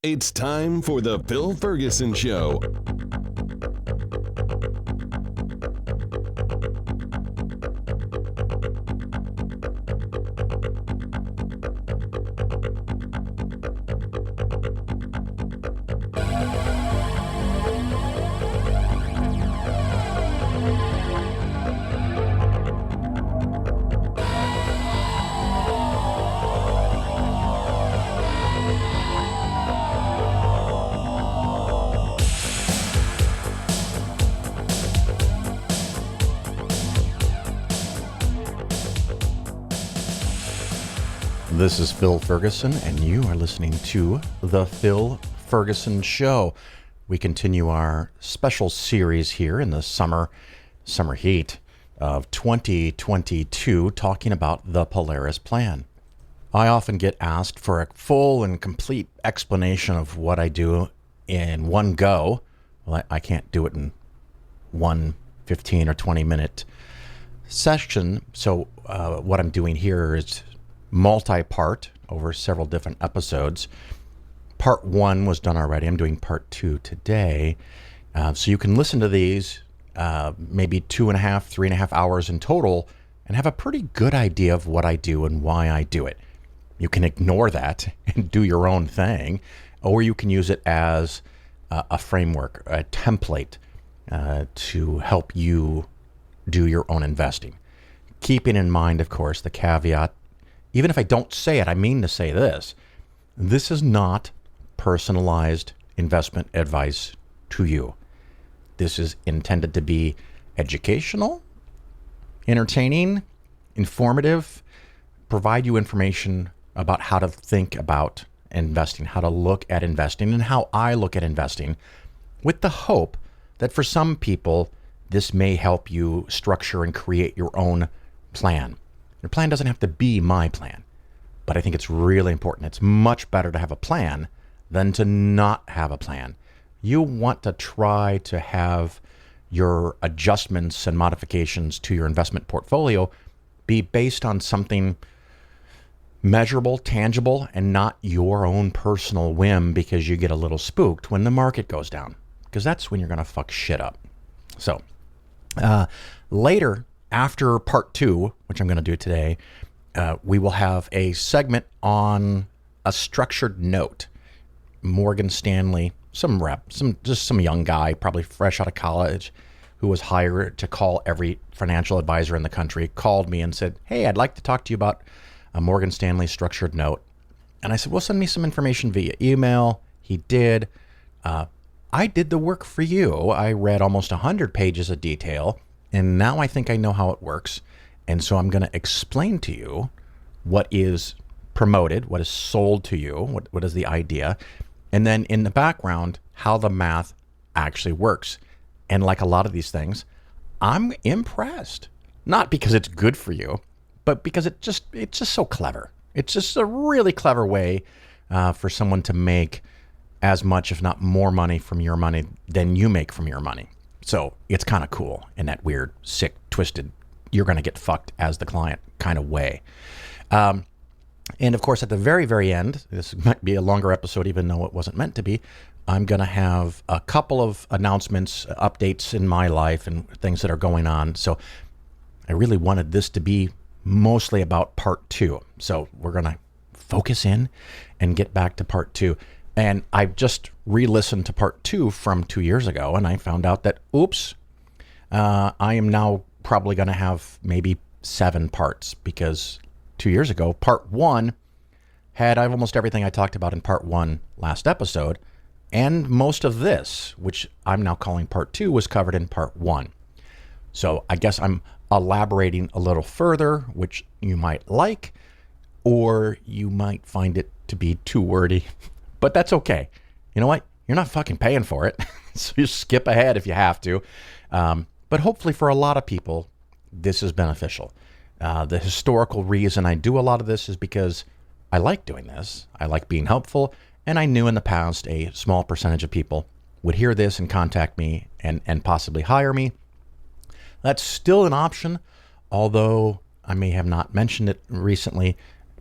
It's time for the Phil Ferguson Show. This is Phil Ferguson, and you are listening to The Phil Ferguson Show. We continue our special series here in the summer heat of 2022, talking about the Polaris plan. I often get asked for a full and complete explanation of what I do in one go. Well, I can't do it in one 15 or 20 minute session, so what I'm doing here is multi-part over several different episodes. Part 1 was done already. I'm doing part 2 today. So you can listen to these maybe 2.5, 3.5 hours in total and have a pretty good idea of what I do and why I do it. You can ignore that and do your own thing, or you can use it as a framework, a template to help you do your own investing. Keeping in mind, of course, the caveat, even if I don't say it, I mean to say this. This is not personalized investment advice to you. This is intended to be educational, entertaining, informative, provide you information about how to think about investing, how to look at investing, and how I look at investing, with the hope that for some people, this may help you structure and create your own plan. Your plan doesn't have to be my plan, but I think it's really important. It's much better to have a plan than to not have a plan. You want to try to have your adjustments and modifications to your investment portfolio be based on something measurable, tangible, and not your own personal whim because you get a little spooked when the market goes down, because that's when you're going to fuck shit up. So later, after part 2, which I'm going to do today, we will have a segment on a structured note. Morgan Stanley, some young guy, probably fresh out of college, who was hired to call every financial advisor in the country, called me and said, "Hey, I'd like to talk to you about a Morgan Stanley structured note." And I said, "Well, send me some information via email." He did. I did the work for you. I read almost 100 pages of detail. And now I think I know how it works. And so I'm going to explain to you what is promoted, what is sold to you, what is the idea. And then in the background, how the math actually works. And like a lot of these things, I'm impressed. Not because it's good for you, but because it's just so clever. It's just a really clever way for someone to make as much, if not more money from your money than you make from your money. So it's kind of cool in that weird, sick, twisted, you're going to get fucked as the client kind of way. And of course, at the very, very end, this might be a longer episode, even though it wasn't meant to be, I'm going to have a couple of announcements, updates in my life and things that are going on. So I really wanted this to be mostly about part 2. So we're going to focus in and get back to part 2. And I just re-listened to part 2 from 2 years ago, and I found out that, I am now probably going to have maybe 7 parts, because 2 years ago, part 1 had almost everything I talked about in part 1 last episode, and most of this, which I'm now calling part 2, was covered in part 1. So I guess I'm elaborating a little further, which you might like, or you might find it to be too wordy. But that's okay. You know what? You're not fucking paying for it. So just skip ahead if you have to. But hopefully for a lot of people, this is beneficial. The historical reason I do a lot of this is because I like doing this. I like being helpful. And I knew in the past a small percentage of people would hear this and contact me and possibly hire me. That's still an option, although I may have not mentioned it recently.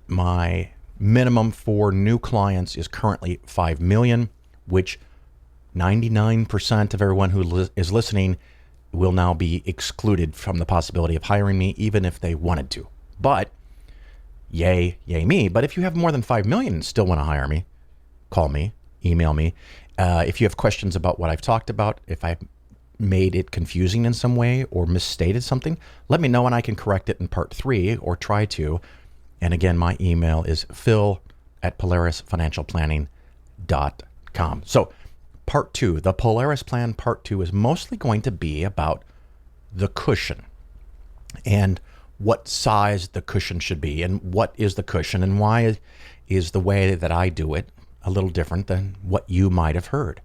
My minimum for new clients is currently $5 million, which 99% of everyone who is listening will now be excluded from the possibility of hiring me, even if they wanted to. But yay me. But if you have more than 5 million and still want to hire me, call me, email me. If you have questions about what I've talked about, if I've made it confusing in some way or misstated something, let me know and I can correct it in part 3 or try to. And again, my email is phil@polarisfinancialplanning.com. So part 2, the Polaris Plan part 2 is mostly going to be about the cushion and what size the cushion should be and what is the cushion and why is the way that I do it a little different than what you might have heard.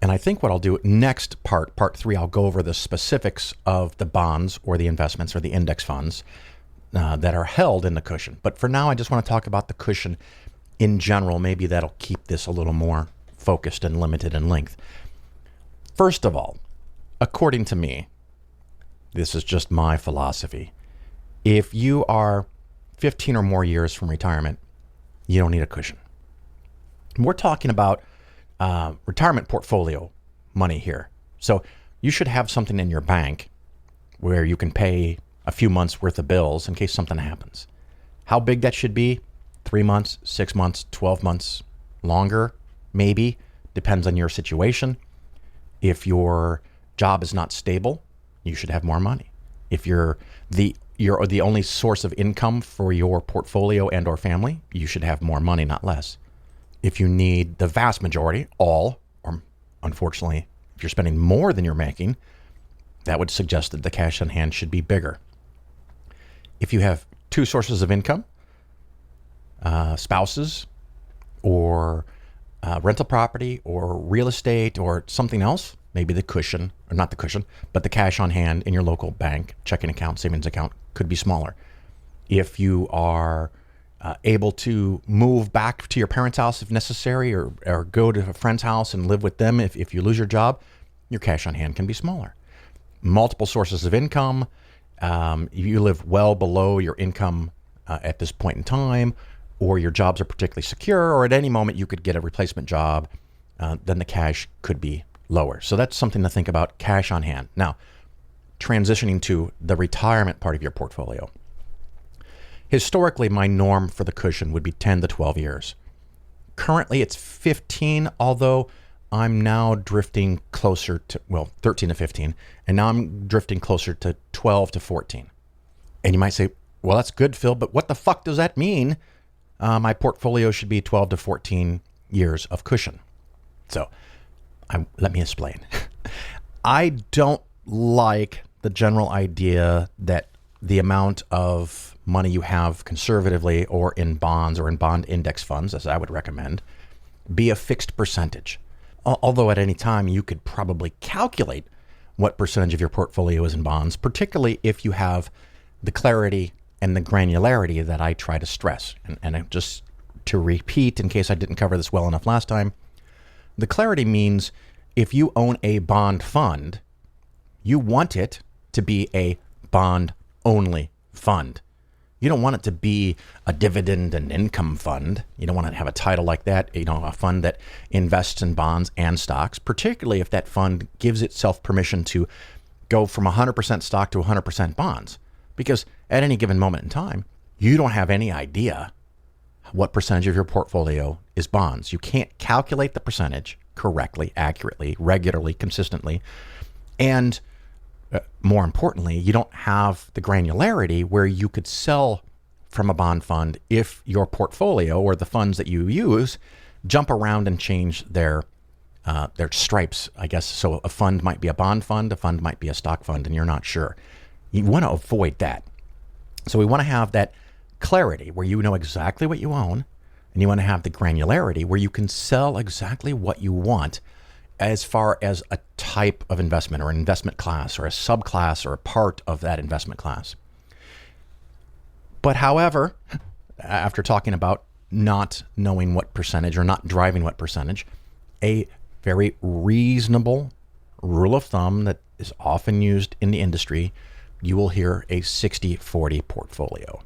And I think what I'll do next part 3, I'll go over the specifics of the bonds or the investments or the index funds that are held in the cushion. But for now, I just want to talk about the cushion in general. Maybe that'll keep this a little more focused and limited in length. First of all, according to me, this is just my philosophy. If you are 15 or more years from retirement, you don't need a cushion. And we're talking about retirement portfolio money here. So you should have something in your bank where you can pay a few months worth of bills in case something happens. How big that should be? 3 months, 6 months, 12 months, longer, maybe, depends on your situation. If your job is not stable, you should have more money. If you're the only source of income for your portfolio and or family, you should have more money, not less. If you need the vast majority, all, or unfortunately, if you're spending more than you're making, that would suggest that the cash on hand should be bigger. If you have 2 sources of income, spouses, or rental property, or real estate, or something else, maybe the cushion, or not the cushion, but the cash on hand in your local bank, checking account, savings account could be smaller. If you are able to move back to your parents' house if necessary, or go to a friend's house and live with them if you lose your job, your cash on hand can be smaller. Multiple sources of income. You live well below your income at this point in time, or your jobs are particularly secure, or at any moment you could get a replacement job, then the cash could be lower. So that's something to think about, cash on hand. Now, transitioning to the retirement part of your portfolio. Historically, my norm for the cushion would be 10 to 12 years. Currently, it's 15, although I'm now drifting closer to, 13 to 15, and now I'm drifting closer to 12 to 14. And you might say, well, that's good, Phil, but what the fuck does that mean? My portfolio should be 12 to 14 years of cushion. So let me explain. I don't like the general idea that the amount of money you have conservatively or in bonds or in bond index funds, as I would recommend, be a fixed percentage. Although at any time you could probably calculate what percentage of your portfolio is in bonds, particularly if you have the clarity and the granularity that I try to stress. And just to repeat, in case I didn't cover this well enough last time, the clarity means if you own a bond fund, you want it to be a bond-only fund. You don't want it to be a dividend and income fund. You don't want to have a title like that, a fund that invests in bonds and stocks, particularly if that fund gives itself permission to go from 100% stock to 100% bonds. Because at any given moment in time, you don't have any idea what percentage of your portfolio is bonds. You can't calculate the percentage correctly, accurately, regularly, consistently. And more importantly, you don't have the granularity where you could sell from a bond fund if your portfolio or the funds that you use jump around and change their stripes, I guess. So a fund might be a bond fund, a fund might be a stock fund, and you're not sure. You want to avoid that. So we want to have that clarity where you know exactly what you own, and you want to have the granularity where you can sell exactly what you want as far as a type of investment or an investment class or a subclass or a part of that investment class. But however, after talking about not knowing what percentage or not driving what percentage, a very reasonable rule of thumb that is often used in the industry, you will hear a 60-40 portfolio.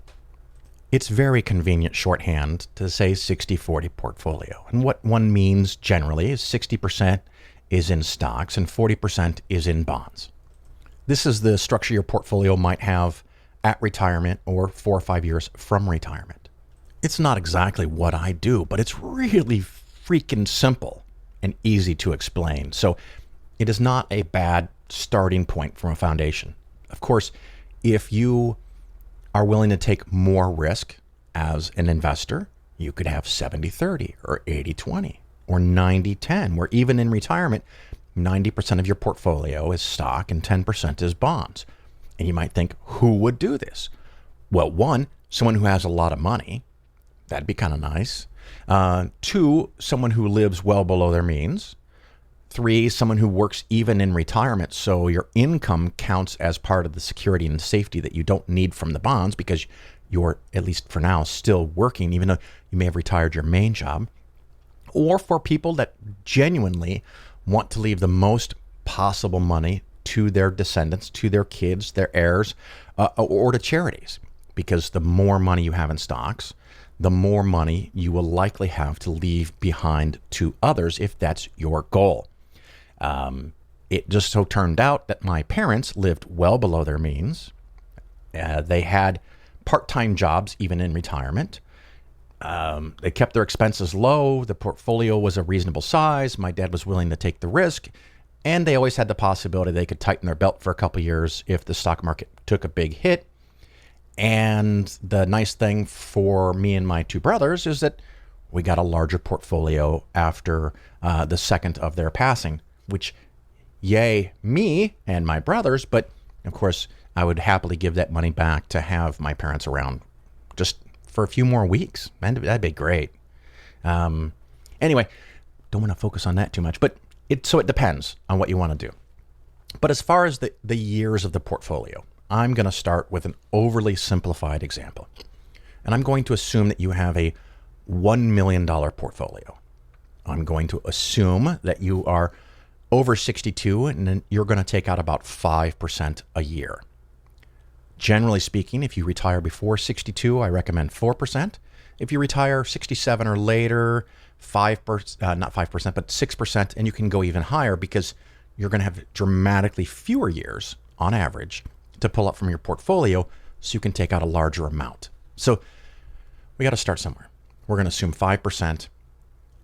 It's very convenient shorthand to say 60-40 portfolio. And what one means generally is 60% is in stocks and 40% is in bonds. This is the structure your portfolio might have at retirement or 4 or 5 years from retirement. It's not exactly what I do, but it's really freaking simple and easy to explain. So it is not a bad starting point from a foundation. Of course, if you are willing to take more risk as an investor, you could have 70-30 or 80-20 or 90-10, where even in retirement, 90% of your portfolio is stock and 10% is bonds. And you might think, who would do this? Well, one, someone who has a lot of money. That'd be kind of nice. Two, someone who lives well below their means. Three, someone who works even in retirement, so your income counts as part of the security and safety that you don't need from the bonds because you're, at least for now, still working, even though you may have retired your main job. Or for people that genuinely want to leave the most possible money to their descendants, to their kids, their heirs, or to charities. Because the more money you have in stocks, the more money you will likely have to leave behind to others if that's your goal. It just so turned out that my parents lived well below their means. They had part-time jobs even in retirement. They kept their expenses low. The portfolio was a reasonable size. My dad was willing to take the risk. And they always had the possibility they could tighten their belt for a couple of years if the stock market took a big hit. And the nice thing for me and my two brothers is that we got a larger portfolio after the second of their passing, which, yay, me and my brothers. But of course, I would happily give that money back to have my parents around just for a few more weeks. That'd be great. Anyway, don't want to focus on that too much, but it depends on what you want to do. But as far as the years of the portfolio, I'm going to start with an overly simplified example. And I'm going to assume that you have a $1 million portfolio. I'm going to assume that you are over 62 and then you're going to take out about 5% a year. Generally speaking, if you retire before 62, I recommend 4%. If you retire 67 or later, 5%, not 5%, but 6%, and you can go even higher because you're going to have dramatically fewer years on average to pull up from your portfolio so you can take out a larger amount. So we got to start somewhere. We're going to assume 5%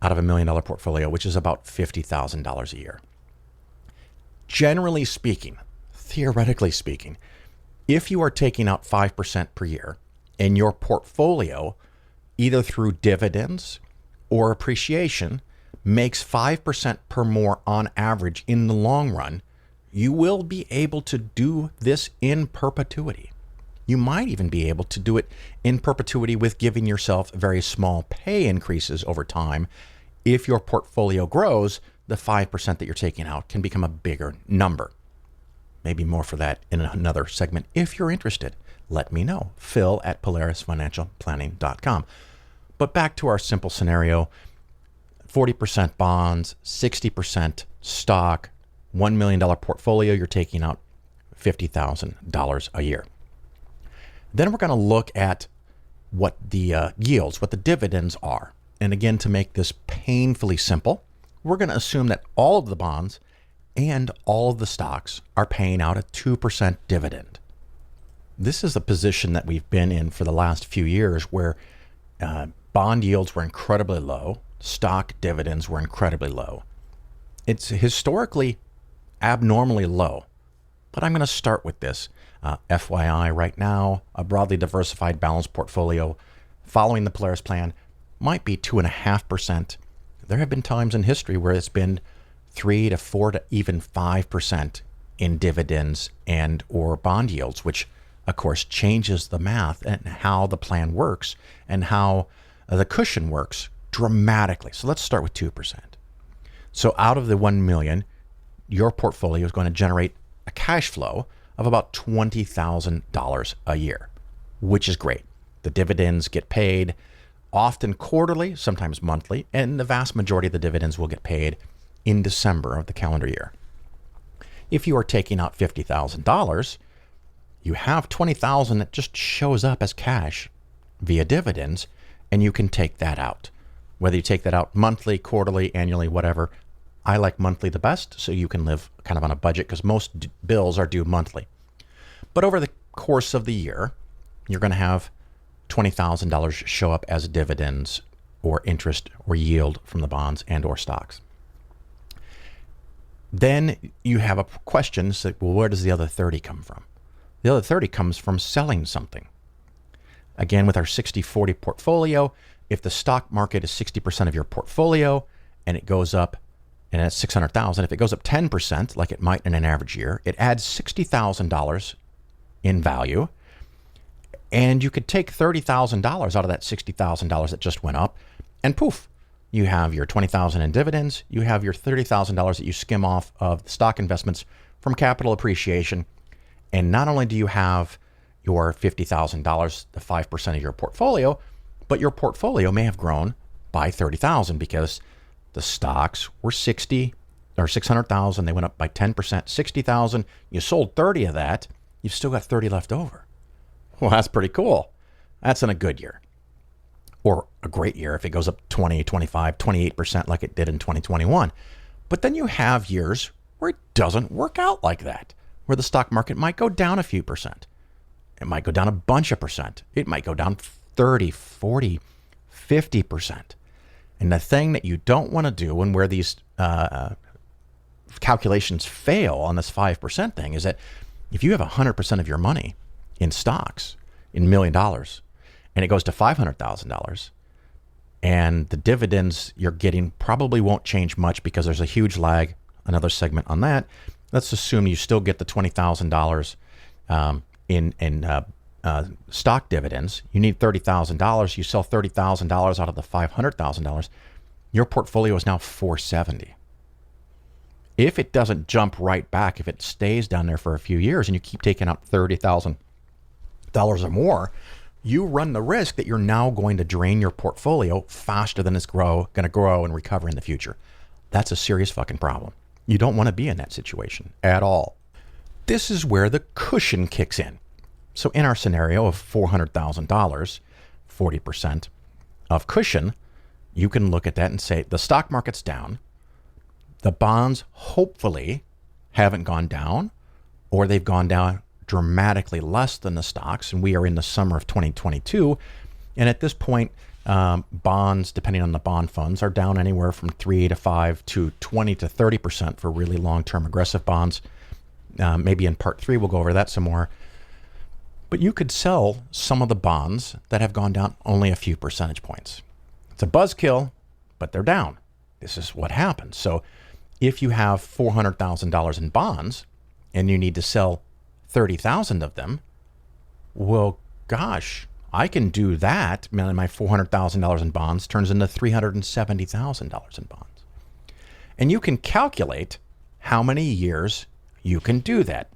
out of $1 million portfolio, which is about $50,000 a year. Generally speaking, theoretically speaking, if you are taking out 5% per year in your portfolio, either through dividends or appreciation, makes 5% per more on average in the long run, you will be able to do this in perpetuity. You might even be able to do it in perpetuity with giving yourself very small pay increases over time. If your portfolio grows, the 5% that you're taking out can become a bigger number. Maybe more for that in another segment. If you're interested, let me know. Phil@PolarisFinancialPlanning.com. But back to our simple scenario, 40% bonds, 60% stock, $1 million portfolio, you're taking out $50,000 a year. Then we're going to look at what the yields, what the dividends are. And again, to make this painfully simple, we're going to assume that all of the bonds and all of the stocks are paying out a 2% dividend. This is a position that we've been in for the last few years where bond yields were incredibly low, stock dividends were incredibly low. It's historically abnormally low, but I'm going to start with this. FYI, right now, a broadly diversified balanced portfolio following the Polaris plan might be 2.5%. There have been times in history where it's been 3 to 4 to even 5% in dividends and or bond yields, which of course changes the math and how the plan works and how the cushion works dramatically. So let's start with 2%. So out of the 1 million, your portfolio is going to generate a cash flow of about $20,000 a year, which is great. The dividends get paid often quarterly, sometimes monthly, and the vast majority of the dividends will get paid in December of the calendar year. If you are taking out $50,000, you have $20,000 that just shows up as cash via dividends, and you can take that out. Whether you take that out monthly, quarterly, annually, whatever. I like monthly the best, so you can live kind of on a budget because most bills are due monthly. But over the course of the year, you're going to have $20,000 show up as dividends or interest or yield from the bonds and or stocks. Then you have a question, so, well, where does the other 30 come from? The other 30 comes from selling something. Again, with our 60-40 portfolio, if the stock market is 60% of your portfolio and it goes up, and it's $600,000, if it goes up 10%, like it might in an average year, it adds $60,000 in value. And you could take $30,000 out of that $60,000 that just went up, and poof, you have your $20,000 in dividends, you have your $30,000 that you skim off of the stock investments from capital appreciation. And not only do you have your $50,000, the 5% of your portfolio, but your portfolio may have grown by $30,000 because the stocks were 60 or 600,000. They went up by 10%, 60,000. You sold 30 of that. You've still got 30 left over. Well, that's pretty cool. That's in a good year or a great year if it goes up 20, 25, 28% like it did in 2021. But then you have years where it doesn't work out like that, where the stock market might go down a few percent. It might go down a bunch of percent. It might go down 30, 40, 50%. And the thing that you don't want to do and where these calculations fail on this 5% thing is that if you have 100% of your money in stocks in $1 million and it goes to $500,000 and the dividends you're getting probably won't change much because there's a huge lag, another segment on that. Let's assume you still get the $20,000 in stock dividends. You need $30,000. You sell $30,000 out of the $500,000. Your portfolio is now $470,000. If it doesn't jump right back, if it stays down there for a few years and you keep taking out $30,000 or more, you run the risk that you're now going to drain your portfolio faster than it's going to grow and recover in the future. That's a serious fucking problem. You don't want to be in that situation at all. This is where the cushion kicks in. So in our scenario of $400,000, 40% of cushion, you can look at that and say the stock market's down. The bonds hopefully haven't gone down, or they've gone down dramatically less than the stocks. And we are in the summer of 2022. And at this point, bonds, depending on the bond funds, are down anywhere from 3 to 5 to 20 to 30% for really long-term aggressive bonds. Maybe in part 3, we'll go over that some more. But you could sell some of the bonds that have gone down only a few percentage points. It's a buzzkill, but they're down. This is what happens. So if you have $400,000 in bonds and you need to sell 30,000 of them, well, gosh, I can do that. My $400,000 in bonds turns into $370,000 in bonds. And you can calculate how many years you can do that.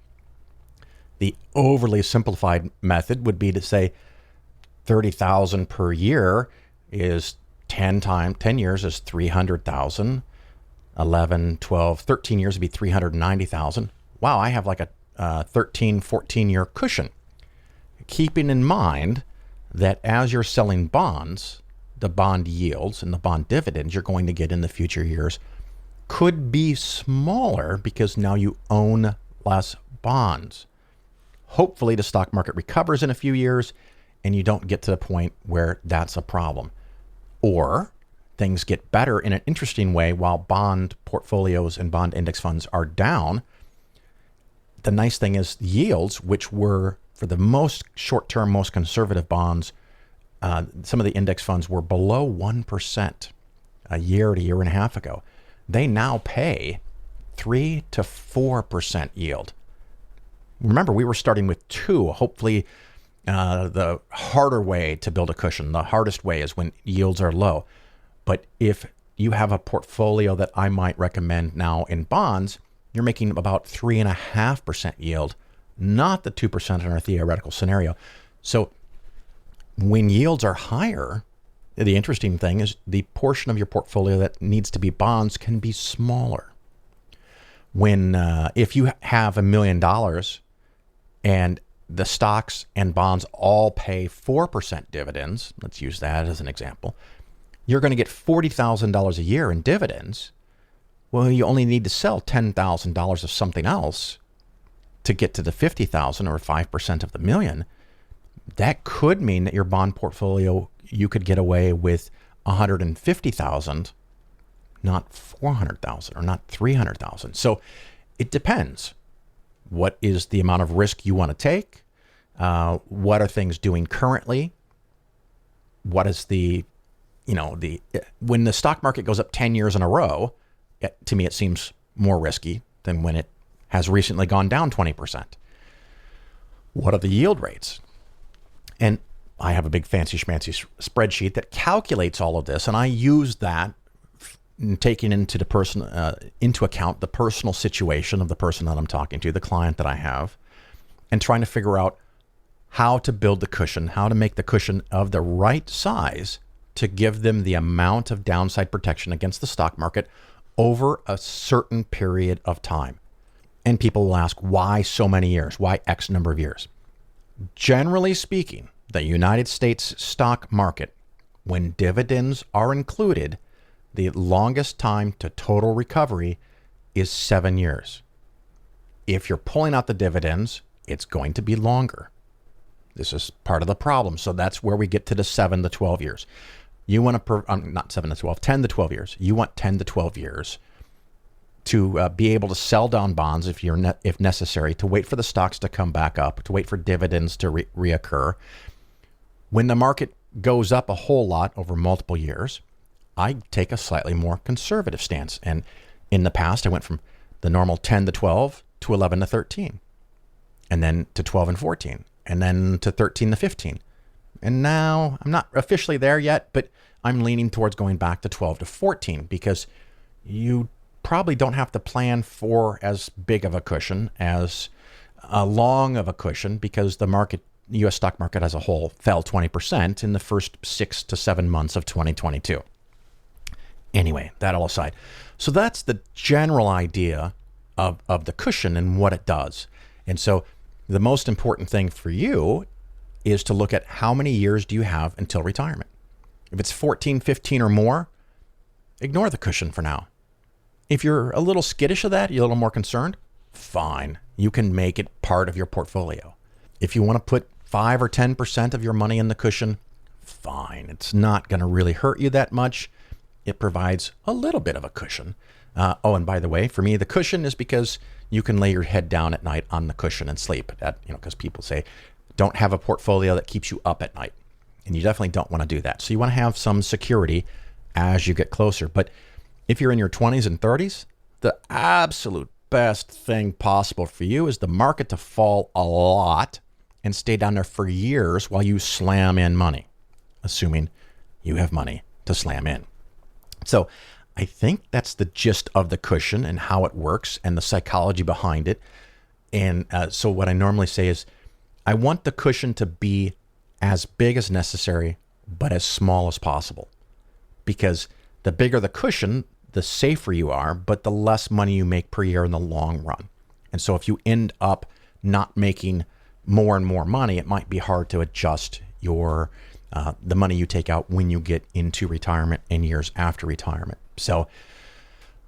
The overly simplified method would be to say 30,000 per year is 10 years is 300,000, 11, 12, 13 years would be 390,000. Wow, I have like a 13, 14 year cushion. Keeping in mind that as you're selling bonds, the bond yields and the bond dividends you're going to get in the future years could be smaller because now you own less bonds. Hopefully the stock market recovers in a few years and you don't get to the point where that's a problem. Or things get better in an interesting way while bond portfolios and bond index funds are down. The nice thing is yields, which were for the most short-term, most conservative bonds, some of the index funds were below 1% a year to year and a half ago. They now pay 3 to 4% yield. Remember, we were starting with 2. Hopefully, the harder way to build a cushion, the hardest way is when yields are low. But if you have a portfolio that I might recommend now in bonds, you're making about 3.5% yield, not the 2% in our theoretical scenario. So when yields are higher, the interesting thing is the portion of your portfolio that needs to be bonds can be smaller. When if you have $1 million and the stocks and bonds all pay 4% dividends, let's use that as an example, you're going to get $40,000 a year in dividends. Well, you only need to sell $10,000 of something else to get to the $50,000 or 5% of the million. That could mean that your bond portfolio, you could get away with $150,000, not $400,000 or not $300,000. So it depends. What is the amount of risk you want to take? What are things doing currently? What is when the stock market goes up 10 years in a row, to me, it seems more risky than when it has recently gone down 20%. What are the yield rates? And I have a big fancy schmancy spreadsheet that calculates all of this, and I use that taking into account the personal situation of the person that I'm talking to, the client that I have, and trying to figure out how to build the cushion, how to make the cushion of the right size to give them the amount of downside protection against the stock market over a certain period of time. And people will ask, why so many years? Why X number of years? Generally speaking, the United States stock market, when dividends are included, the longest time to total recovery is 7 years. If you're pulling out the dividends, it's going to be longer. This is part of the problem. So that's where we get to the 7 to 12 years. You want to, not 7 to 12, 10 to 12 years. You want 10 to 12 years to be able to sell down bonds if necessary, to wait for the stocks to come back up, to wait for dividends to reoccur. When the market goes up a whole lot over multiple years, I take a slightly more conservative stance. And in the past, I went from the normal 10 to 12 to 11 to 13, and then to 12 and 14, and then to 13 to 15. And now I'm not officially there yet, but I'm leaning towards going back to 12 to 14 because you probably don't have to plan for as big of a cushion, as long of a cushion, because the market, the U.S. stock market as a whole, fell 20% in the first 6 to 7 months of 2022. Anyway, that all aside. So that's the general idea of the cushion and what it does. And so the most important thing for you is to look at how many years do you have until retirement. If it's 14, 15 or more, ignore the cushion for now. If you're a little skittish of that, you're a little more concerned, fine. You can make it part of your portfolio. If you want to put 5 or 10% of your money in the cushion, fine. It's not going to really hurt you that much. It provides a little bit of a cushion. And by the way, for me, the cushion is because you can lay your head down at night on the cushion and sleep. Because people say, don't have a portfolio that keeps you up at night. And you definitely don't want to do that. So you want to have some security as you get closer. But if you're in your 20s and 30s, the absolute best thing possible for you is the market to fall a lot and stay down there for years while you slam in money, assuming you have money to slam in. So I think that's the gist of the cushion and how it works and the psychology behind it. And so what I normally say is I want the cushion to be as big as necessary, but as small as possible. Because the bigger the cushion, the safer you are, but the less money you make per year in the long run. And so if you end up not making more and more money, it might be hard to adjust your the money you take out when you get into retirement and years after retirement. So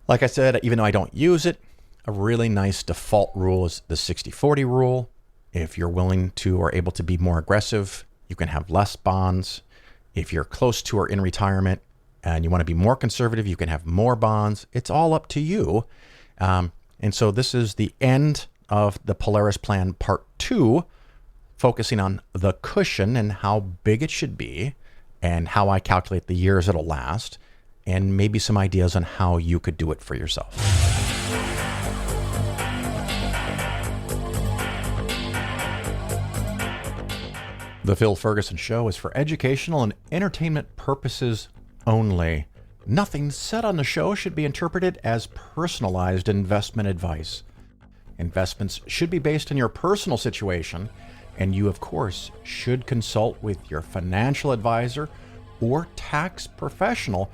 like I said, even though I don't use it, a really nice default rule is the 60-40 rule. If you're willing to or able to be more aggressive, you can have less bonds. If you're close to or in retirement and you want to be more conservative, you can have more bonds. It's all up to you. And so this is the end of the Polaris Plan Part 2, focusing on the cushion and how big it should be and how I calculate the years it'll last, and maybe some ideas on how you could do it for yourself. The Phil Ferguson Show is for educational and entertainment purposes only. Nothing said on the show should be interpreted as personalized investment advice. Investments should be based on your personal situation, and you, of course, should consult with your financial advisor or tax professional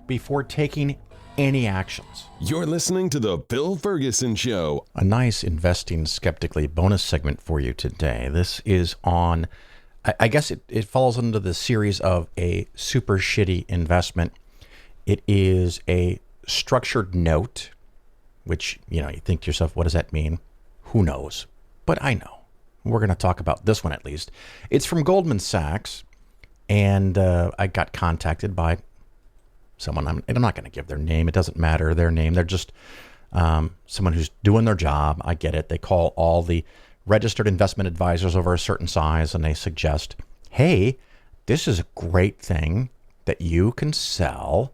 before taking any actions. You're listening to The Phil Ferguson Show. A nice investing skeptically bonus segment for you today. This is on, I guess it falls under the series of a super shitty investment. It is a structured note, which, you think to yourself, what does that mean? Who knows? But I know. We're going to talk about this one at least. It's from Goldman Sachs, and I got contacted by someone. I'm not going to give their name. It doesn't matter their name. They're just someone who's doing their job. I get it. They call all the registered investment advisors over a certain size, and they suggest, hey, this is a great thing that you can sell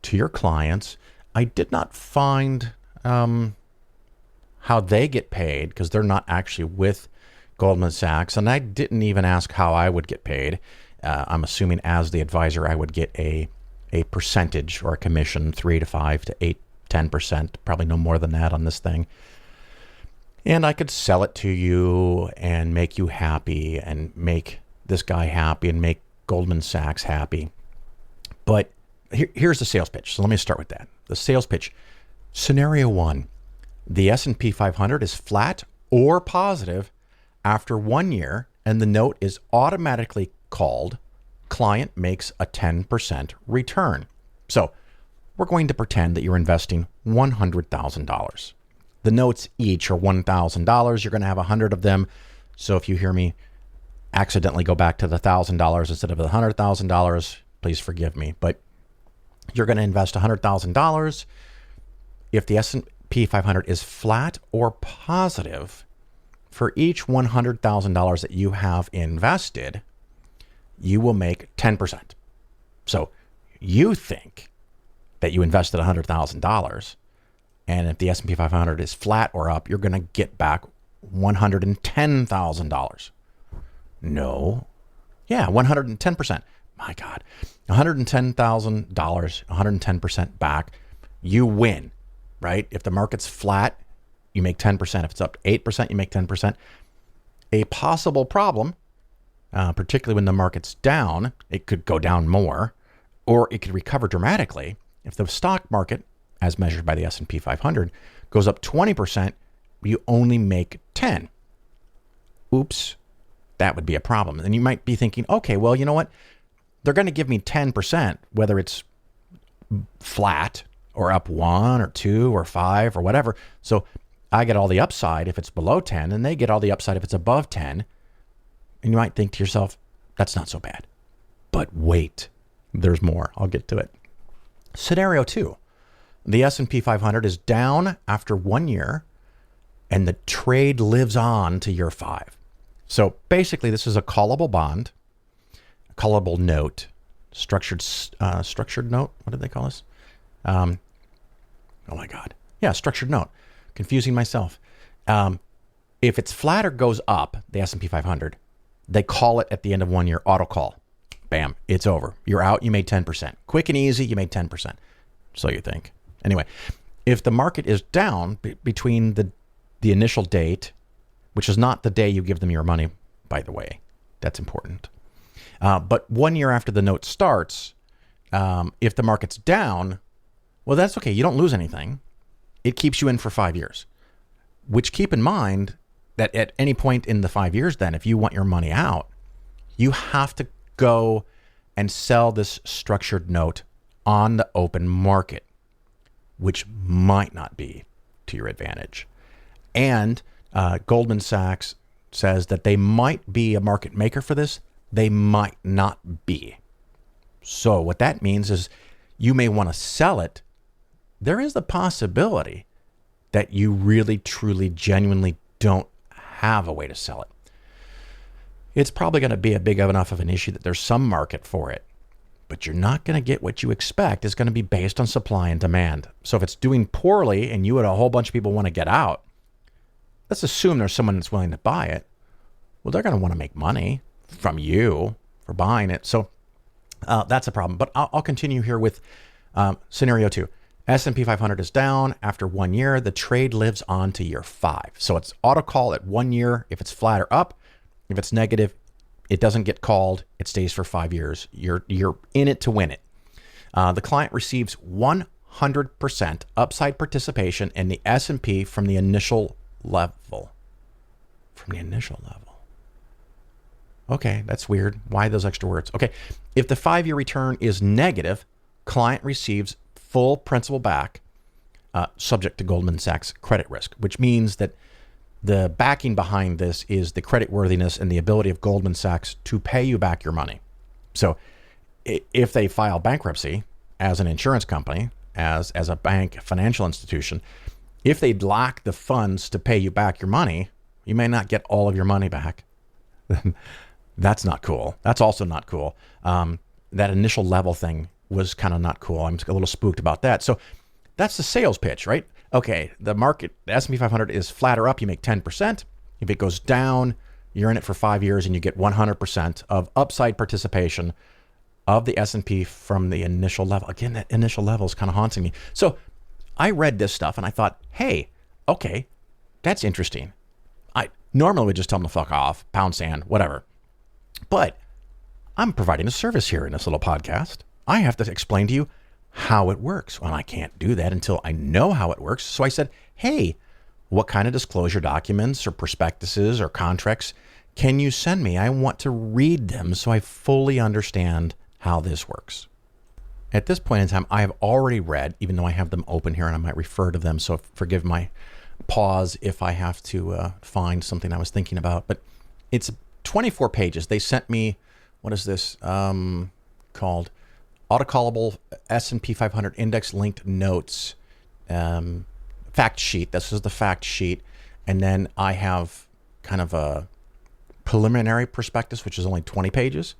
to your clients. I did not find how they get paid because they're not actually with Goldman Sachs, and I didn't even ask how I would get paid. I'm assuming as the advisor, I would get a percentage or a commission, 3 to 5 to 8, 10%, probably no more than that on this thing. And I could sell it to you and make you happy and make this guy happy and make Goldman Sachs happy. But here's the sales pitch. So let me start with that. The sales pitch. Scenario 1, the S&P 500 is flat or positive after 1 year, and the note is automatically called. Client makes a 10% return. So we're going to pretend that you're investing $100,000. The notes each are $1,000. You're going to have 100 of them. So if you hear me accidentally go back to the $1,000 instead of the $100,000, please forgive me. But you're going to invest $100,000. If the S&P 500 is flat or positive, for each $100,000 that you have invested, you will make 10%. So you think that you invested $100,000, and if the S&P 500 is flat or up, you're going to get back $110,000. No. Yeah, 110%. My God. $110,000, 110% back. You win, right? If the market's flat, you make 10%. If it's up 8%, you make 10%. A possible problem, particularly when the market's down, it could go down more, or it could recover dramatically. If the stock market, as measured by the S&P 500, goes up 20%, you only make 10. Oops, that would be a problem. And you might be thinking, okay, well, you know what? They're going to give me 10%, whether it's flat or up 1 or 2 or 5 or whatever. So I get all the upside if it's below 10, and they get all the upside if it's above 10. And you might think to yourself, that's not so bad. But wait, there's more. I'll get to it. Scenario 2, the S&P 500 is down after 1 year, and the trade lives on to year 5. So basically, this is a callable bond, a callable note, structured note. What did they call this? Oh my God. Yeah, structured note. Confusing myself. If it's flat or goes up, the S&P 500, they call it at the end of 1 year, auto call. Bam, it's over. You're out, you made 10%. Quick and easy, you made 10%. So you think. Anyway, if the market is down between the initial date, which is not the day you give them your money, by the way, that's important. But 1 year after the note starts, if the market's down, well, that's okay. You don't lose anything. It keeps you in for 5 years, which keep in mind that at any point in the 5 years, then, if you want your money out, you have to go and sell this structured note on the open market, which might not be to your advantage. And Goldman Sachs says that they might be a market maker for this. They might not be. So what that means is you may want to sell it. There is the possibility that you really, truly, genuinely don't have a way to sell it. It's probably going to be a big enough of an issue that there's some market for it, but you're not going to get what you expect. It's going to be based on supply and demand. So if it's doing poorly and you and a whole bunch of people want to get out, let's assume there's someone that's willing to buy it. Well, they're going to want to make money from you for buying it. So that's a problem. But I'll continue here with scenario 2. S&P 500 is down after 1 year. The trade lives on to year 5. So it's auto call at 1 year if it's flat or up. If it's negative, it doesn't get called. It stays for 5 years. You're in it to win it. The client receives 100% upside participation in the S&P from the initial level. From the initial level. Okay, that's weird. Why those extra words? Okay, if the 5-year return is negative, client receives full principal back, subject to Goldman Sachs credit risk, which means that the backing behind this is the creditworthiness and the ability of Goldman Sachs to pay you back your money. So if they file bankruptcy as an insurance company, as a bank financial institution, if they lack the funds to pay you back your money, you may not get all of your money back. That's not cool. That's also not cool. That initial level thing was kind of not cool. I'm a little spooked about that. So that's the sales pitch, right? Okay, the market, the S&P 500 is flat or up, you make 10%. If it goes down, you're in it for 5 years and you get 100% of upside participation of the S&P from the initial level. Again, that initial level is kind of haunting me. So I read this stuff and I thought, hey, okay, that's interesting. I normally would just tell them to fuck off, pound sand, whatever. But I'm providing a service here in this little podcast. I have to explain to you how it works. Well, I can't do that until I know how it works. So I said, hey, what kind of disclosure documents or prospectuses or contracts can you send me? I want to read them so I fully understand how this works. At this point in time, I have already read, even though I have them open here and I might refer to them. So forgive my pause if I have to find something I was thinking about. But it's 24 pages. They sent me, what is this called? Autocallable S&P 500 index linked notes, fact sheet. This is the fact sheet. And then I have kind of a preliminary prospectus, which is only 20 pages.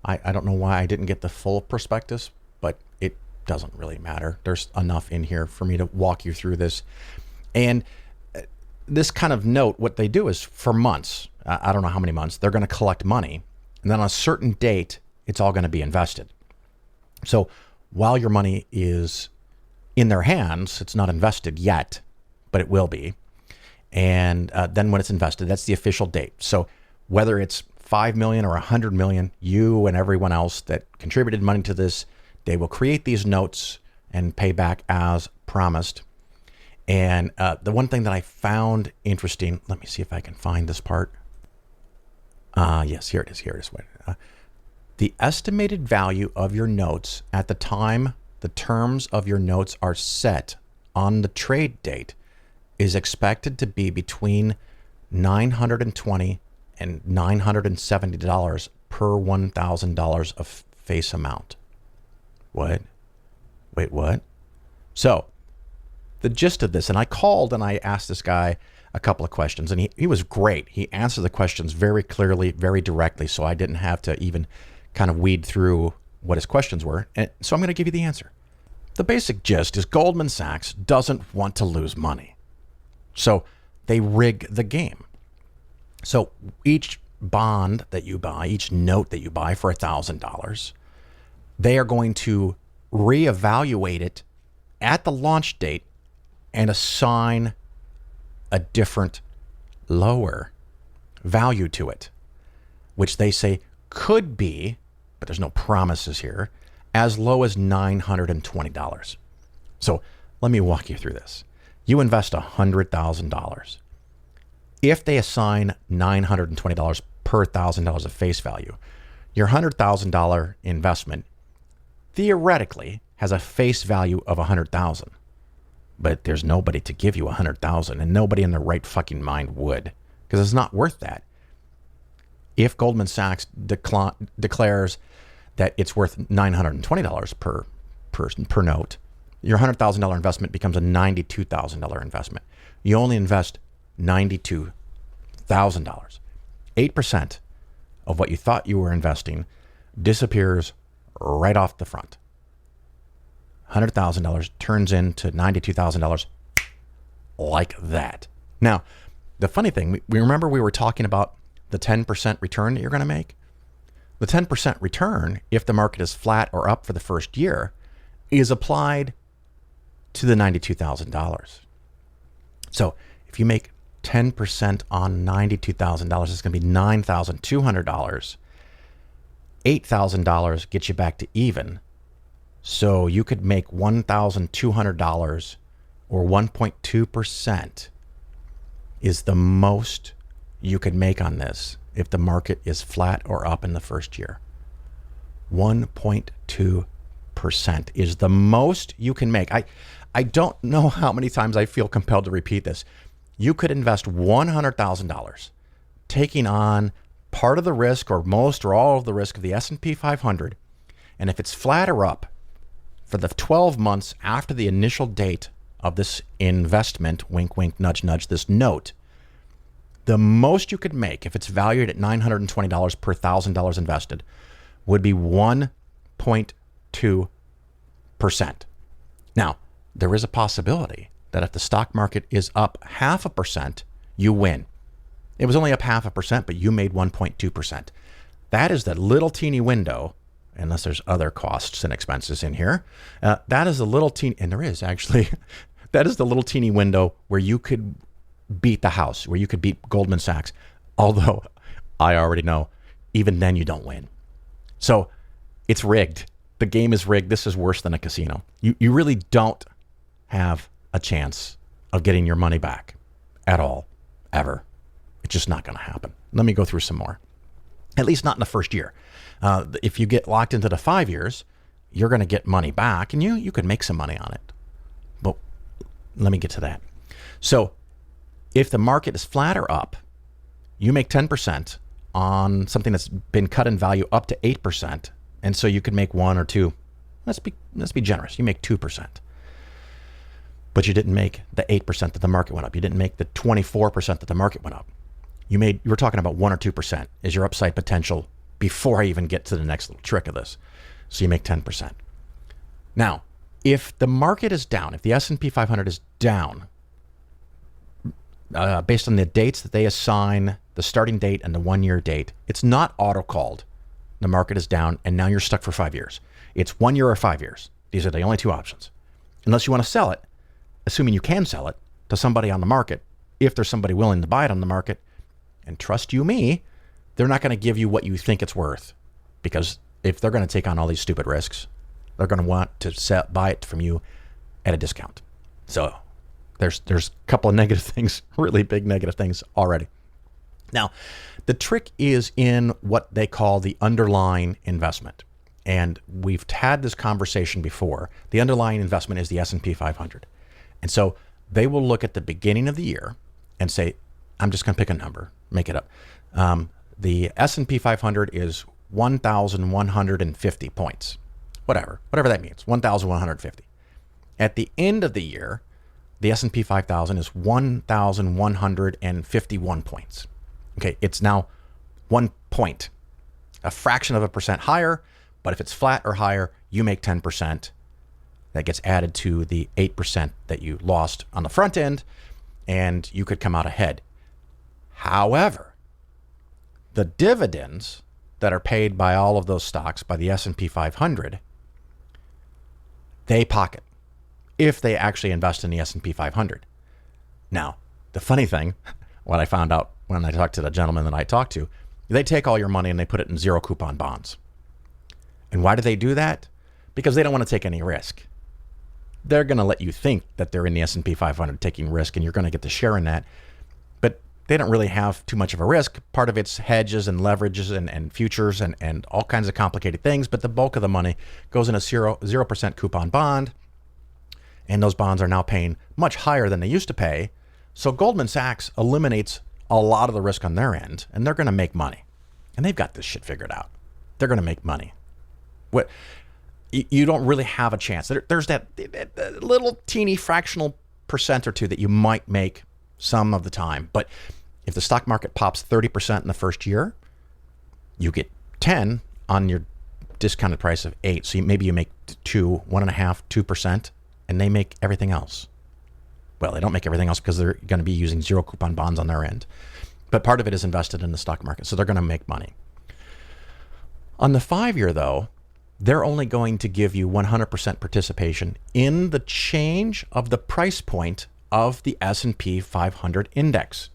I don't know why I didn't get the full prospectus, but it doesn't really matter. There's enough in here for me to walk you through this. And this kind of note, what they do is for months, I don't know how many months, they're going to collect money. And then on a certain date, it's all going to be invested. So while your money is in their hands, it's not invested yet, but it will be. And then when it's invested, that's the official date. So whether it's 5 million or 100 million, you and everyone else that contributed money to this, they will create these notes and pay back as promised. And the one thing that I found interesting, let me see if I can find this part. Yes, here it is. Wait, the estimated value of your notes at the time the terms of your notes are set on the trade date is expected to be between $920 and $970 per $1,000 of face amount. What? Wait, what? So the gist of this, and I called and I asked this guy a couple of questions, and he was great. He answered the questions very clearly, very directly, so I didn't have to even kind of weed through what his questions were. And so I'm going to give you the answer. The basic gist is Goldman Sachs doesn't want to lose money. So they rig the game. So each bond that you buy, each note that you buy for $1,000, they are going to reevaluate it at the launch date and assign a different, lower value to it, which they say could be, but there's no promises here, as low as $920. So let me walk you through this. You invest $100,000. If they assign $920 per $1,000 of face value, your $100,000 investment theoretically has a face value of $100,000. But there's nobody to give you $100,000, and nobody in their right fucking mind would, because it's not worth that. If Goldman Sachs declares that it's worth $920 per note, your $100,000 investment becomes a $92,000 investment. You only invest $92,000. 8% of what you thought you were investing disappears right off the front. $100,000 turns into $92,000 like that. Now, the funny thing, we remember we were talking about the 10% return that you're going to make? The 10% return, if the market is flat or up for the first year, is applied to the $92,000. So if you make 10% on $92,000, it's going to be $9,200. $8,000 gets you back to even. So you could make $1,200 or 1.2% is the most you could make on this if the market is flat or up in the first year. 1.2% is the most you can make. I don't know how many times I feel compelled to repeat this. You could invest $100,000 taking on part of the risk or most or all of the risk of the S&P 500. And if it's flat or up for the 12 months after the initial date of this investment, wink, wink, nudge, nudge, this note, the most you could make if it's valued at $920 per $1,000 invested would be 1.2%. Now, there is a possibility that if the stock market is up 0.5%, you win. It was only up 0.5%, but you made 1.2%. That is the little teeny window, unless there's other costs and expenses in here. That is the little teeny, and there is actually, that is the little teeny window where you could beat the house, where you could beat Goldman Sachs. Although I already know, even then you don't win. So it's rigged. The game is rigged. This is worse than a casino. You really don't have a chance of getting your money back at all, ever. It's just not going to happen. Let me go through some more. At least not in the first year. If you get locked into the 5 years, you're going to get money back, and you could make some money on it. But let me get to that. So if the market is flat or up, you make 10% on something that's been cut in value up to 8%. And so you could make 1 or 2. Let's be generous. You make 2%. But you didn't make the 8% that the market went up. You didn't make the 24% that the market went up. You were talking about 1 or 2% is your upside potential before I even get to the next little trick of this. So you make 10%. Now, if the market is down, if the S&P 500 is down, based on the dates that they assign, the starting date and the 1-year date, it's not auto-called. The market is down, and now you're stuck for 5 years. It's 1 year or 5 years. These are the only two options. Unless you want to sell it, assuming you can sell it to somebody on the market, if there's somebody willing to buy it on the market. And trust you me, they're not going to give you what you think it's worth. Because if they're going to take on all these stupid risks, they're going to want to buy it from you at a discount. So there's a couple of negative things, really big negative things already. Now, the trick is in what they call the underlying investment. And we've had this conversation before. The underlying investment is the S&P 500. And so they will look at the beginning of the year and say, I'm just going to pick a number, make it up. The S&P 500 is 1,150 points. Whatever that means, 1,150. At the end of the year, the S&P 5,000 is 1,151 points. Okay, it's now 1 point, a fraction of a percent higher, but if it's flat or higher, you make 10%. That gets added to the 8% that you lost on the front end, and you could come out ahead. However, the dividends that are paid by all of those stocks by the S&P 500, they pocket if they actually invest in the S&P 500. Now, the funny thing, what I found out when I talked to the gentleman that I talked to, they take all your money and they put it in zero coupon bonds. And why do they do that? Because they don't want to take any risk. They're going to let you think that they're in the S&P 500 taking risk and you're going to get the share in that. But they don't really have too much of a risk. Part of it's hedges and leverages and futures and all kinds of complicated things. But the bulk of the money goes in a 0% coupon bond. And those bonds are now paying much higher than they used to pay. So Goldman Sachs eliminates a lot of the risk on their end, and they're going to make money. And they've got this shit figured out. They're going to make money. What you don't really have a chance. There's that little teeny fractional percent or two that you might make some of the time. But if the stock market pops 30% in the first year, you get 10 on your discounted price of 8. So maybe you make 2%, and they make everything else. Well, they don't make everything else because they're going to be using zero coupon bonds on their end. But part of it is invested in the stock market, so they're going to make money. On the 5 year, though, they're only going to give you 100% participation in the change of the price point of the S&P 500 index.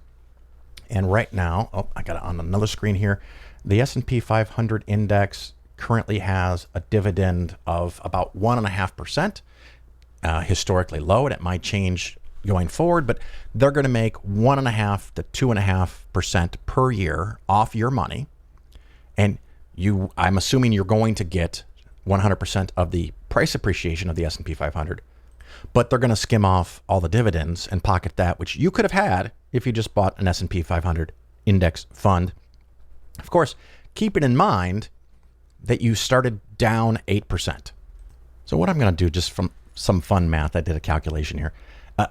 And right now, I got it on another screen here. The S&P 500 index currently has a dividend of about 1.5%, historically low, and it might change going forward, but they're going to make 1.5 to 2.5% per year off your money. And I'm assuming you're going to get 100% of the price appreciation of the S&P 500, but they're going to skim off all the dividends and pocket that, which you could have had if you just bought an S&P 500 index fund. Of course, keep it in mind that you started down 8%. So what I'm going to do, just from some fun math, I did a calculation here.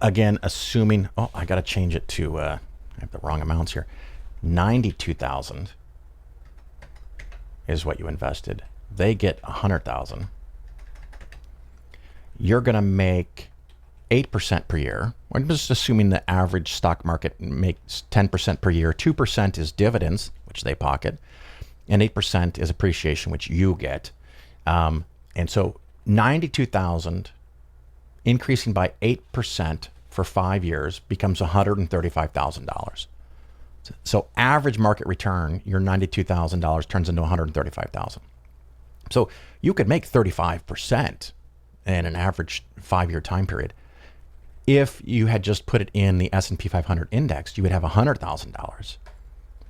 Again, assuming, I got to change it to, I have the wrong amounts here. 92,000 is what you invested. They get 100,000. You're going to make 8% per year. I'm just assuming the average stock market makes 10% per year. 2% is dividends, which they pocket, and 8% is appreciation, which you get. And so 92,000 increasing by 8% for 5 years becomes $135,000. So average market return, your $92,000 turns into $135,000. So you could make 35% in an average 5-year time period. If you had just put it in the S&P 500 index, you would have $100,000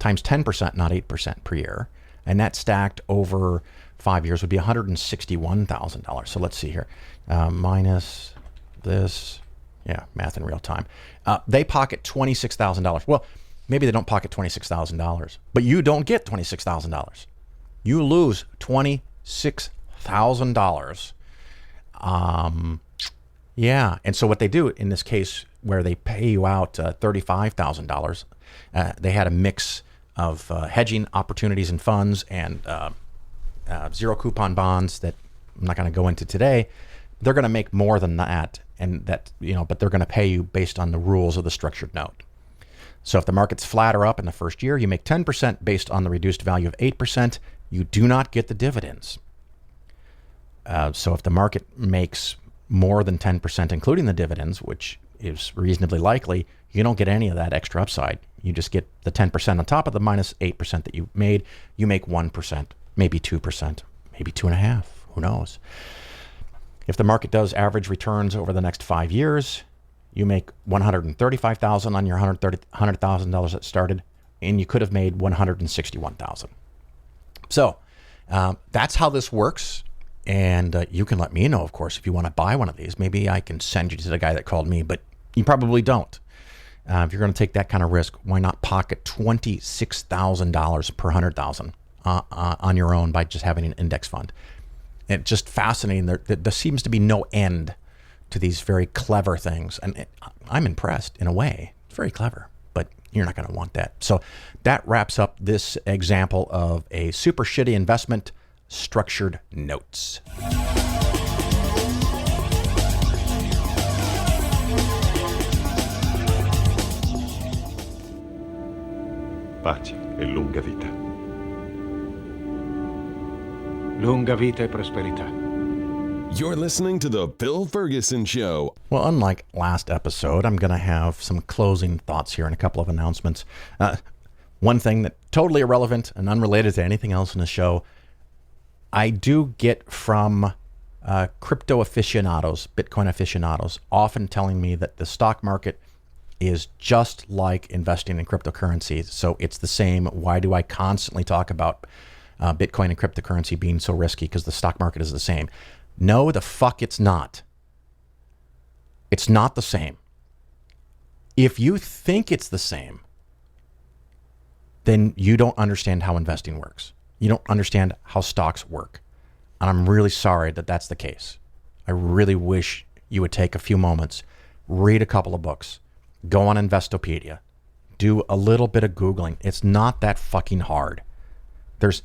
times 10%, not 8% per year. And that stacked over 5 years would be $161,000. So let's see here. Minus this. Yeah, math in real time. They pocket $26,000. Well, maybe they don't pocket $26,000, but you don't get $26,000. You lose $26,000. Yeah, and so what they do in this case, where they pay you out $35,000, they had a mix of hedging opportunities and funds and zero coupon bonds that I'm not going to go into today. They're going to make more than that, and that, but they're going to pay you based on the rules of the structured note. So if the market's flat or up in the first year, you make 10% based on the reduced value of 8%. You do not get the dividends. So if the market makes more than 10%, including the dividends, which is reasonably likely, you don't get any of that extra upside. You just get the 10% on top of the minus 8% that you made. You make 1%, maybe 2%, maybe 2.5%. Who knows? If the market does average returns over the next 5 years, you make $135,000 on your $100,000 that started, and you could have made $161,000. So that's how this works. And you can let me know, of course, if you want to buy one of these. Maybe I can send you to the guy that called me, but you probably don't. If you're going to take that kind of risk, why not pocket $26,000 per $100,000 on your own by just having an index fund? It's just fascinating. There seems to be no end to these very clever things. And I'm impressed in a way. It's very clever, but you're not going to want that. So that wraps up this example of a super shitty investment, structured notes. Pace e lunga vita. Lunga vita e prosperità. You're listening to The Bill Ferguson Show. Well, unlike last episode, I'm going to have some closing thoughts here and a couple of announcements. One thing that totally irrelevant and unrelated to anything else in the show, I do get from crypto aficionados, Bitcoin aficionados, often telling me that the stock market is just like investing in cryptocurrencies. So it's the same. Why do I constantly talk about Bitcoin and cryptocurrency being so risky? Because the stock market is the same. No, the fuck it's not. It's not the same. If you think it's the same, then you don't understand how investing works. You don't understand how stocks work. And I'm really sorry that that's the case. I really wish you would take a few moments, read a couple of books, go on Investopedia, do a little bit of Googling. It's not that fucking hard. There's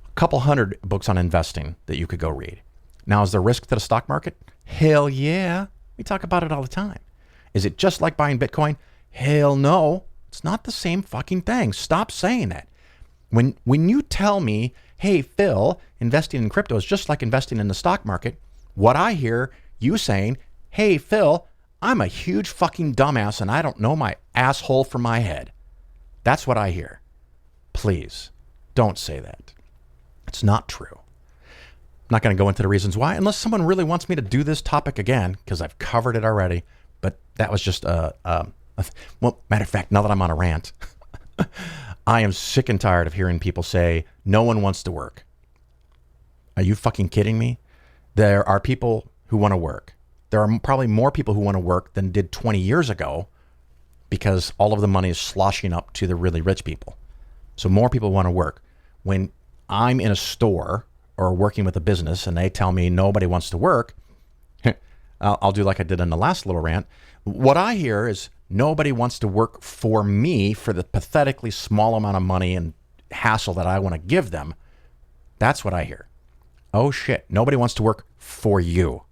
a couple hundred books on investing that you could go read. Now, is there risk to the stock market? Hell yeah. We talk about it all the time. Is it just like buying Bitcoin? Hell no. It's not the same fucking thing. Stop saying that. When you tell me, hey, Phil, investing in crypto is just like investing in the stock market, what I hear you saying, hey, Phil, I'm a huge fucking dumbass and I don't know my asshole from my head. That's what I hear. Please, don't say that. It's not true. not going to go into the reasons why, unless someone really wants me to do this topic again, because I've covered it already. But that was just well, matter of fact, now that I'm on a rant, I am sick and tired of hearing people say, no one wants to work. Are you fucking kidding me? There are people who want to work. There are probably more people who want to work than did 20 years ago because all of the money is sloshing up to the really rich people. So more people want to work. When I'm in a store or working with a business and they tell me nobody wants to work, I'll do like I did in the last little rant. What I hear is nobody wants to work for me for the pathetically small amount of money and hassle that I want to give them. That's what I hear. Oh shit, nobody wants to work for you.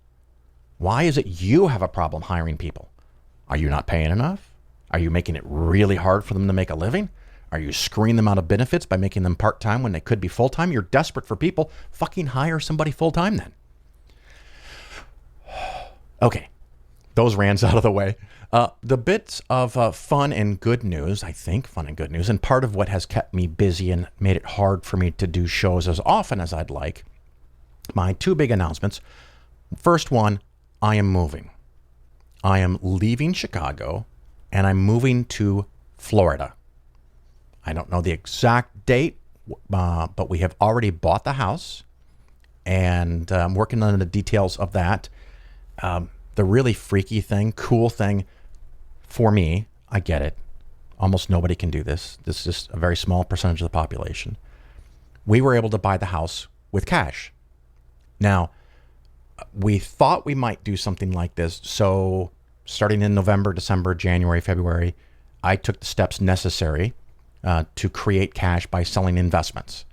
Why is it you have a problem hiring people? Are you not paying enough? Are you making it really hard for them to make a living? Are you screwing them out of benefits by making them part-time when they could be full-time? You're desperate for people. Fucking hire somebody full-time then. Okay, those rants out of the way. The bits of fun and good news, I think, fun and good news, and part of what has kept me busy and made it hard for me to do shows as often as I'd like, my two big announcements. First one, I am moving. I am leaving Chicago, and I'm moving to Florida. I don't know the exact date, but we have already bought the house, and I'm working on the details of that. The really freaky thing, cool thing for me, I get it. Almost nobody can do this. This is just a very small percentage of the population. We were able to buy the house with cash. Now, we thought we might do something like this. So starting in November, December, January, February, I took the steps necessary to create cash by selling investments,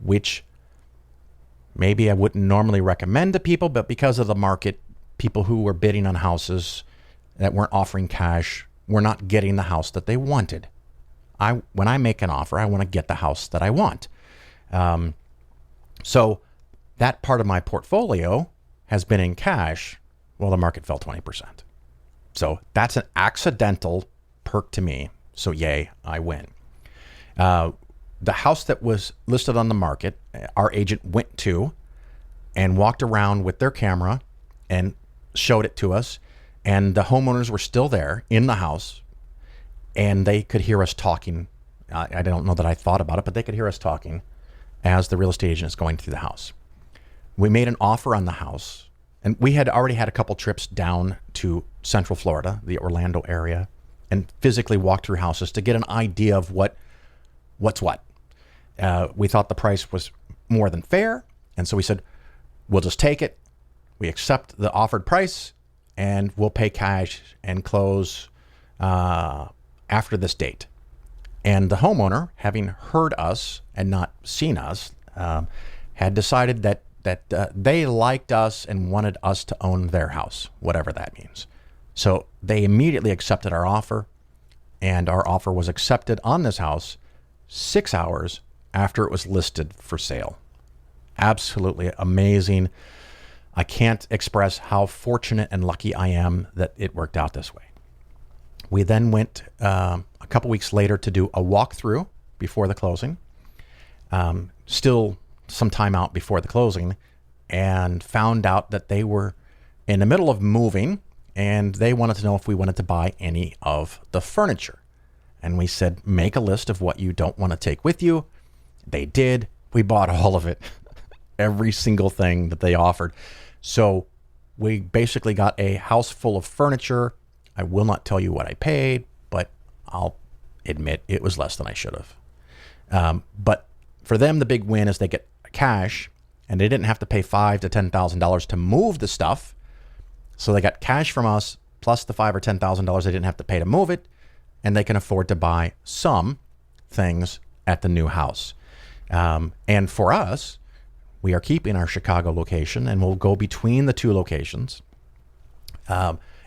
which maybe I wouldn't normally recommend to people, but because of the market, people who were bidding on houses that weren't offering cash were not getting the house that they wanted. When I make an offer, I want to get the house that I want. So that part of my portfolio has been in cash. Well, the market fell 20%. So that's an accidental perk to me. So yay, I win. The house that was listed on the market, our agent went to and walked around with their camera and showed it to us. And the homeowners were still there in the house, and they could hear us talking. I don't know that I thought about it, but they could hear us talking as the real estate agent is going through the house. We made an offer on the house, and we had already had a couple trips down to Central Florida, the Orlando area, and physically walked through houses to get an idea of what's what. We thought the price was more than fair, and so we said, we'll just take it. We accept the offered price, and we'll pay cash and close after this date. And the homeowner, having heard us and not seen us, had decided that they liked us and wanted us to own their house, whatever that means. So they immediately accepted our offer, and our offer was accepted on this house 6 hours after it was listed for sale. Absolutely amazing. I can't express how fortunate and lucky I am that it worked out this way. We then went a couple weeks later to do a walkthrough before the closing. Still some time out before the closing, and found out that they were in the middle of moving, and they wanted to know if we wanted to buy any of the furniture. And we said, make a list of what you don't want to take with you. They did. We bought all of it. Every single thing that they offered. So we basically got a house full of furniture. I will not tell you what I paid, but I'll admit it was less than I should have. But for them, the big win is they get cash, and they didn't have to pay $5,000 to $10,000 to move the stuff. So they got cash from us plus the $5,000 or $10,000 they didn't have to pay to move it, and they can afford to buy some things at the new house. And for us, we are keeping our Chicago location, and we'll go between the two locations.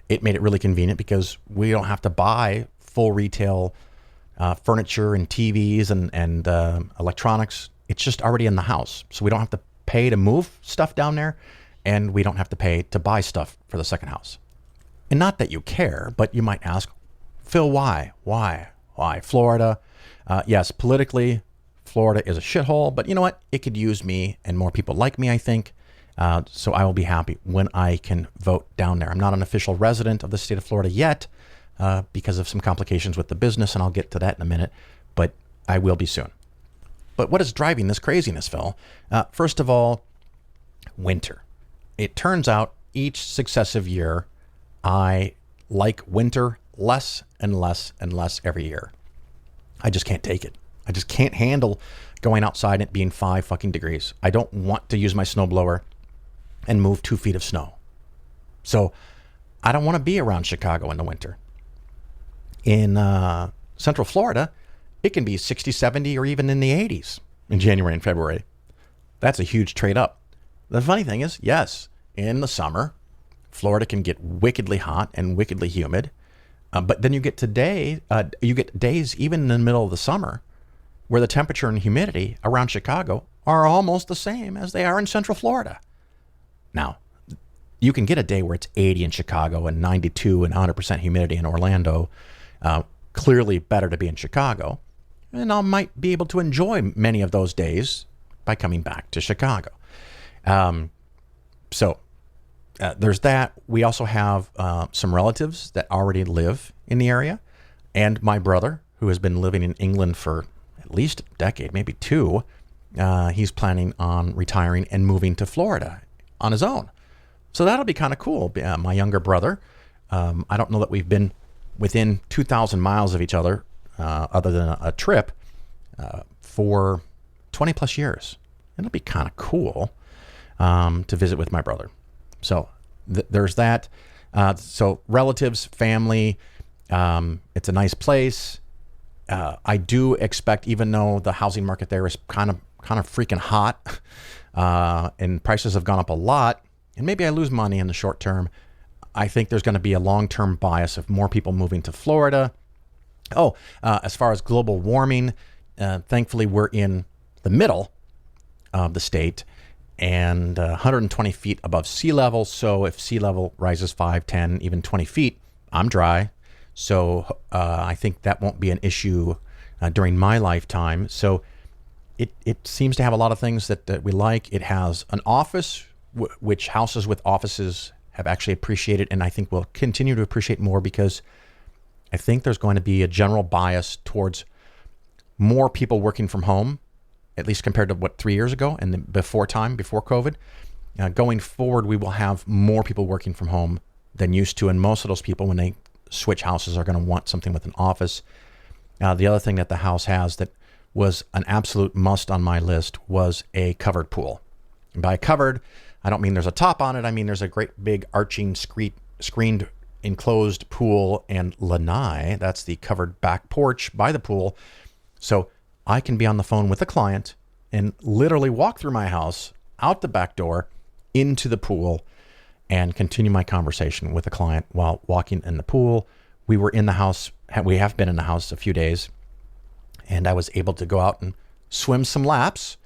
It made it really convenient because we don't have to buy full retail furniture and TVs and electronics. It's just already in the house. So we don't have to pay to move stuff down there, and we don't have to pay to buy stuff for the second house. And not that you care, but you might ask, Phil, why? Florida? Yes, politically, Florida is a shithole, but you know what? It could use me and more people like me, I think. So I will be happy when I can vote down there. I'm not an official resident of the state of Florida yet because of some complications with the business, and I'll get to that in a minute, but I will be soon. But what is driving this craziness, Phil? First of all, winter. It turns out each successive year, I like winter less and less and less every year. I just can't take it. I just can't handle going outside and it being 5 fucking degrees. I don't want to use my snowblower and move 2 feet of snow. So I don't want to be around Chicago in the winter. In Central Florida, it can be 60, 70, or even in the 80s in January and February. That's a huge trade up. The funny thing is, yes, in the summer, Florida can get wickedly hot and wickedly humid. But then you get days even in the middle of the summer where the temperature and humidity around Chicago are almost the same as they are in Central Florida. Now, you can get a day where it's 80 in Chicago and 92 and 100% humidity in Orlando. Clearly better to be in Chicago. And I might be able to enjoy many of those days by coming back to Chicago. So there's that. We also have some relatives that already live in the area. And my brother, who has been living in England for at least a decade, maybe 2, he's planning on retiring and moving to Florida on his own. So that'll be kind of cool. My younger brother, I don't know that we've been within 2,000 miles of each other, other than a trip, for 20 plus years. It'll be kind of cool to visit with my brother. So there's that. So relatives, family, it's a nice place. I do expect, even though the housing market there is kind of freaking hot, and prices have gone up a lot, and maybe I lose money in the short term, I think there's going to be a long-term bias of more people moving to Florida. As far as global warming, thankfully we're in the middle of the state and 120 feet above sea level. So if sea level rises 5, 10, even 20 feet, I'm dry. So I think that won't be an issue during my lifetime. So it seems to have a lot of things that we like. It has an office, which houses with offices have actually appreciated, and I think will continue to appreciate more, because I think there's going to be a general bias towards more people working from home, at least compared to 3 years ago and before COVID. Going forward, we will have more people working from home than used to, and most of those people, when they switch houses, are going to want something with an office. The other thing that the house has that was an absolute must on my list was a covered pool. And by covered, I don't mean there's a top on it. I mean there's a great big arching screened enclosed pool and lanai. That's the covered back porch by the pool. So I can be on the phone with a client and literally walk through my house, out the back door, into the pool, and continue my conversation with a client while walking in the pool. We were in the house. We have been in the house a few days, and I was able to go out and swim some laps.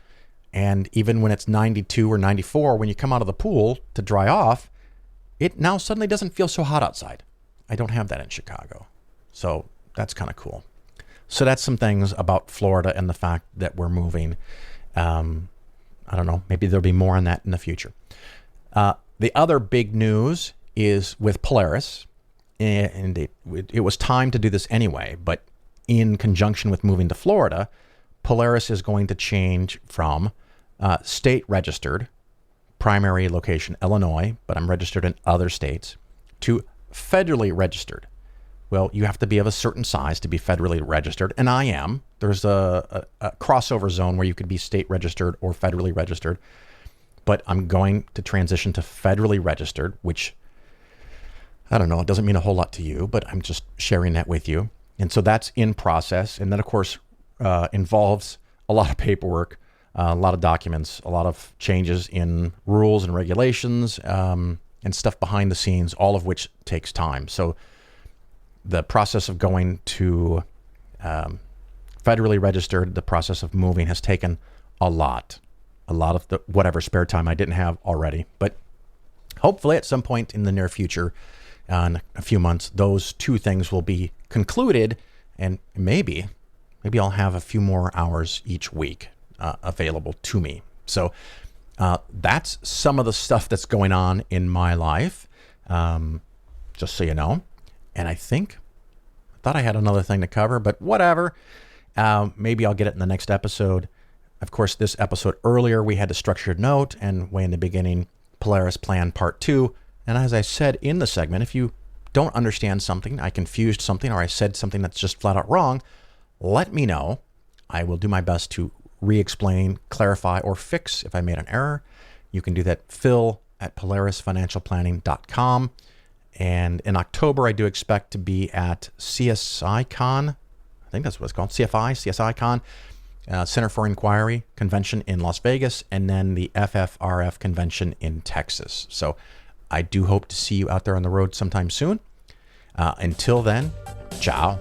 And even when it's 92 or 94, when you come out of the pool to dry off, it now suddenly doesn't feel so hot outside. I don't have that in Chicago. So that's kind of cool. So that's some things about Florida and the fact that we're moving. I don't know. Maybe there'll be more on that in the future. The other big news is with Polaris. And it was time to do this anyway. But in conjunction with moving to Florida, Polaris is going to change from state registered, primary location Illinois, but I'm registered in other states, to federally registered. Well, you have to be of a certain size to be federally registered, and I am. There's a crossover zone where you could be state registered or federally registered, but I'm going to transition to federally registered, which, I don't know, it doesn't mean a whole lot to you, but I'm just sharing that with you. And so that's in process, and that, of course, involves a lot of paperwork, a lot of documents, a lot of changes in rules and regulations, and stuff behind the scenes, all of which takes time. So the process of going to federally registered, the process of moving has taken a lot of the whatever spare time I didn't have already. But hopefully at some point in the near future, in a few months, those two things will be concluded, and maybe maybe I'll have a few more hours each week available to me. So that's some of the stuff that's going on in my life, just so you know. And I thought I had another thing to cover, but whatever. Maybe I'll get it in the next episode. Of course, this episode earlier, we had a structured note, and way in the beginning, Polaris Plan Part 2. And as I said in the segment, if you don't understand something, I confused something, or I said something that's just flat out wrong, let me know. I will do my best to re-explain, clarify, or fix if I made an error. You can do that, phil@polarisfinancialplanning.com. And in October, I do expect to be at CSI-Con. I think that's what it's called, CSI-Con, Center for Inquiry Convention in Las Vegas, and then the FFRF Convention in Texas. So I do hope to see you out there on the road sometime soon. Until then, ciao.